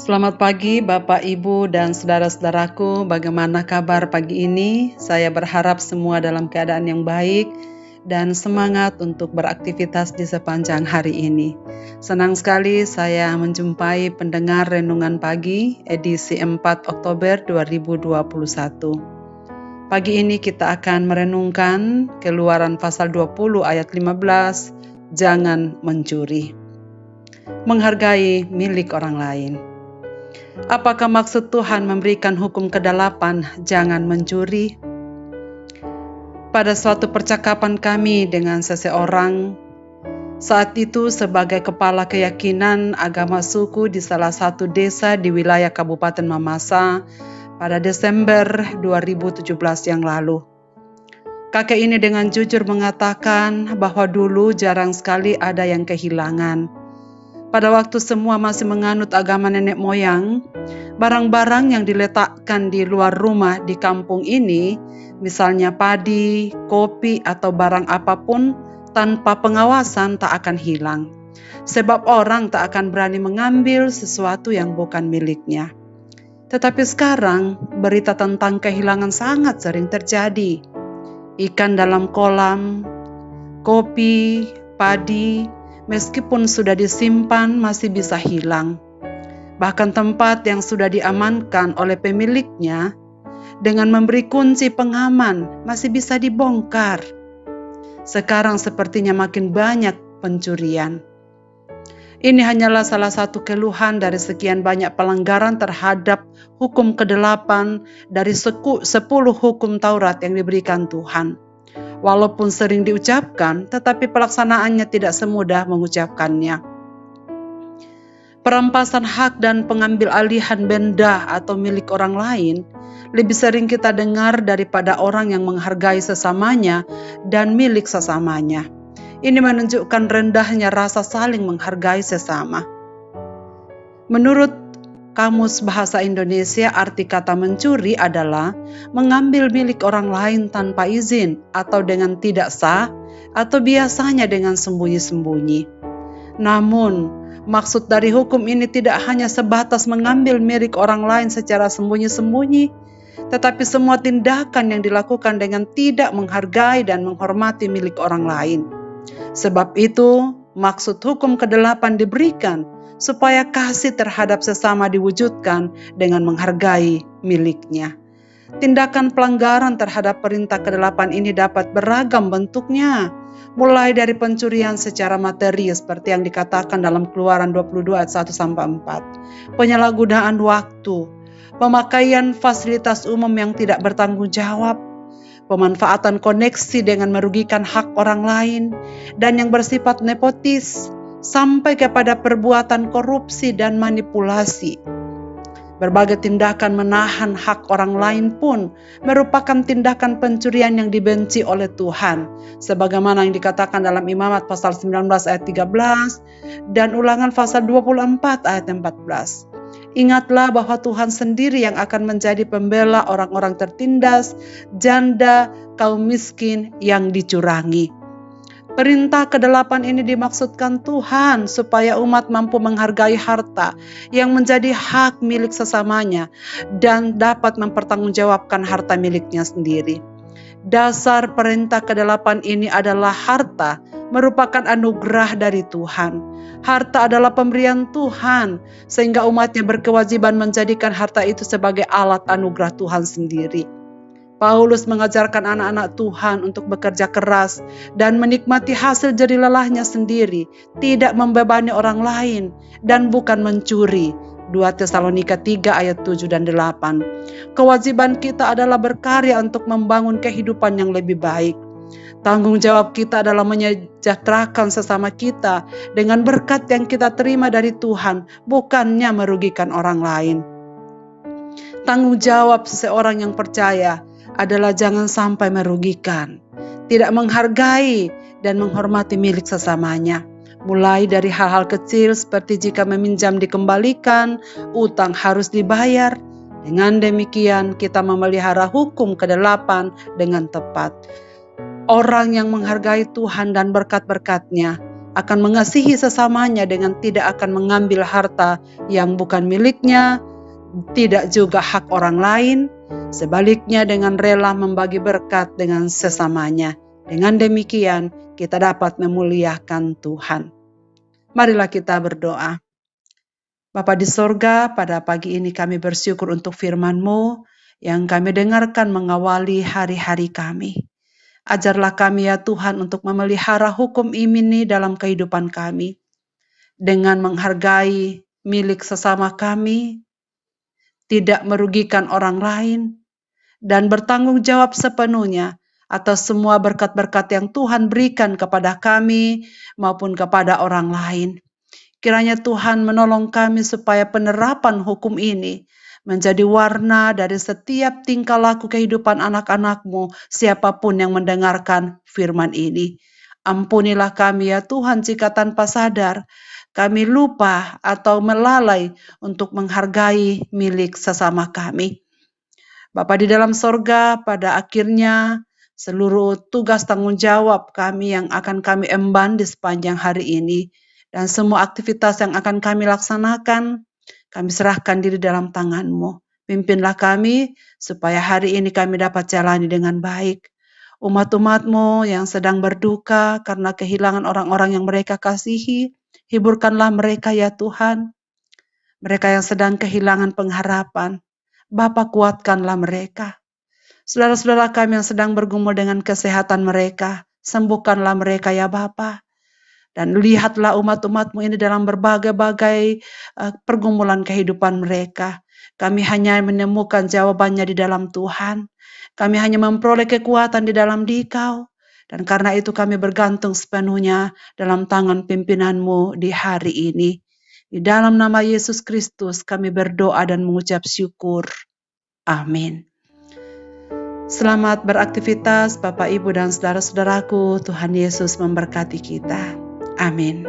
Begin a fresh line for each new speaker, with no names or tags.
Selamat pagi Bapak, Ibu, dan saudara-saudaraku. Bagaimana kabar pagi ini? Saya berharap semua dalam keadaan yang baik dan semangat untuk beraktivitas di sepanjang hari ini. Senang sekali saya menjumpai pendengar Renungan Pagi edisi 4 Oktober 2021. Pagi ini kita akan merenungkan Keluaran pasal 20 ayat 15, jangan mencuri. Menghargai milik orang lain. Apakah maksud Tuhan memberikan hukum ke-8, jangan mencuri? Pada suatu percakapan kami dengan seseorang, saat itu sebagai kepala keyakinan agama suku di salah satu desa di wilayah Kabupaten Mamasa pada Desember 2017 yang lalu. Kakek ini dengan jujur mengatakan bahwa dulu jarang sekali ada yang kehilangan. Pada waktu semua masih menganut agama nenek moyang, barang-barang yang diletakkan di luar rumah di kampung ini, misalnya padi, kopi, atau barang apapun, tanpa pengawasan tak akan hilang. Sebab orang tak akan berani mengambil sesuatu yang bukan miliknya. Tetapi sekarang, berita tentang kehilangan sangat sering terjadi. Ikan dalam kolam, kopi, padi, meskipun sudah disimpan masih bisa hilang. Bahkan tempat yang sudah diamankan oleh pemiliknya dengan memberi kunci pengaman masih bisa dibongkar. Sekarang sepertinya makin banyak pencurian. Ini hanyalah salah satu keluhan dari sekian banyak pelanggaran terhadap hukum ke-8 dari 10 hukum Taurat yang diberikan Tuhan. Walaupun sering diucapkan, tetapi pelaksanaannya tidak semudah mengucapkannya. Perampasan hak dan pengambil alihan benda atau milik orang lain lebih sering kita dengar daripada orang yang menghargai sesamanya dan milik sesamanya. Ini menunjukkan rendahnya rasa saling menghargai sesama. Menurut Kamus Bahasa Indonesia, arti kata mencuri adalah mengambil milik orang lain tanpa izin atau dengan tidak sah atau biasanya dengan sembunyi-sembunyi. Namun, maksud dari hukum ini tidak hanya sebatas mengambil milik orang lain secara sembunyi-sembunyi, tetapi semua tindakan yang dilakukan dengan tidak menghargai dan menghormati milik orang lain. Sebab itu, maksud hukum ke-8 diberikan supaya kasih terhadap sesama diwujudkan dengan menghargai miliknya. Tindakan pelanggaran terhadap perintah ke-8 ini dapat beragam bentuknya, mulai dari pencurian secara materi seperti yang dikatakan dalam Keluaran 22 ayat 1-4, penyalahgunaan waktu, pemakaian fasilitas umum yang tidak bertanggung jawab, pemanfaatan koneksi dengan merugikan hak orang lain, dan yang bersifat nepotis, sampai kepada perbuatan korupsi dan manipulasi. Berbagai tindakan menahan hak orang lain pun merupakan tindakan pencurian yang dibenci oleh Tuhan, sebagaimana yang dikatakan dalam Imamat pasal 19 ayat 13 dan Ulangan pasal 24 ayat 14. Ingatlah bahwa Tuhan sendiri yang akan menjadi pembela orang-orang tertindas, janda, kaum miskin yang dicurangi. Perintah ke-8 ini dimaksudkan Tuhan supaya umat mampu menghargai harta yang menjadi hak milik sesamanya dan dapat mempertanggungjawabkan harta miliknya sendiri. Dasar perintah ke-8 ini adalah harta merupakan anugerah dari Tuhan. Harta adalah pemberian Tuhan, sehingga umatnya berkewajiban menjadikan harta itu sebagai alat anugerah Tuhan sendiri. Paulus mengajarkan anak-anak Tuhan untuk bekerja keras dan menikmati hasil jerih lelahnya sendiri, tidak membebani orang lain, dan bukan mencuri. 2 Tesalonika 3 ayat 7 dan 8. Kewajiban kita adalah berkarya untuk membangun kehidupan yang lebih baik. Tanggung jawab kita adalah menyejahterakan sesama kita dengan berkat yang kita terima dari Tuhan, bukannya merugikan orang lain. Tanggung jawab seseorang yang percaya adalah jangan sampai merugikan, tidak menghargai dan menghormati milik sesamanya. Mulai dari hal-hal kecil seperti jika meminjam dikembalikan, utang harus dibayar. Dengan demikian kita memelihara hukum ke-8 dengan tepat. Orang yang menghargai Tuhan dan berkat-berkat-Nya akan mengasihi sesamanya dengan tidak akan mengambil harta yang bukan miliknya, tidak juga hak orang lain, sebaliknya dengan rela membagi berkat dengan sesamanya. Dengan demikian, kita dapat memuliakan Tuhan. Marilah kita berdoa. Bapa di sorga, pada pagi ini kami bersyukur untuk firman-Mu yang kami dengarkan mengawali hari-hari kami. Ajarlah kami ya Tuhan untuk memelihara hukum ini dalam kehidupan kami. Dengan menghargai milik sesama kami, tidak merugikan orang lain, dan bertanggung jawab sepenuhnya atas semua berkat-berkat yang Tuhan berikan kepada kami maupun kepada orang lain. Kiranya Tuhan menolong kami supaya penerapan hukum ini menjadi warna dari setiap tingkah laku kehidupan anak-anak-Mu, siapapun yang mendengarkan firman ini. Ampunilah kami ya Tuhan jika tanpa sadar kami lupa atau melalai untuk menghargai milik sesama kami. Bapa di dalam sorga, pada akhirnya seluruh tugas tanggung jawab kami yang akan kami emban di sepanjang hari ini, dan semua aktivitas yang akan kami laksanakan, kami serahkan diri dalam tangan-Mu. Pimpinlah kami, supaya hari ini kami dapat jalani dengan baik. Umat-umat-Mu yang sedang berduka karena kehilangan orang-orang yang mereka kasihi, hiburkanlah mereka ya Tuhan. Mereka yang sedang kehilangan pengharapan, Bapa kuatkanlah mereka. Saudara-saudara kami yang sedang bergumul dengan kesehatan mereka, sembuhkanlah mereka ya Bapa. Dan lihatlah umat-umat-Mu ini dalam berbagai-bagai pergumulan kehidupan mereka. Kami hanya menemukan jawabannya di dalam Tuhan. Kami hanya memperoleh kekuatan di dalam Dikau. Dan karena itu kami bergantung sepenuhnya dalam tangan pimpinan-Mu di hari ini. Di dalam nama Yesus Kristus kami berdoa dan mengucap syukur. Amin. Selamat beraktivitas Bapak, Ibu, dan saudara-saudaraku. Tuhan Yesus memberkati kita. Amin.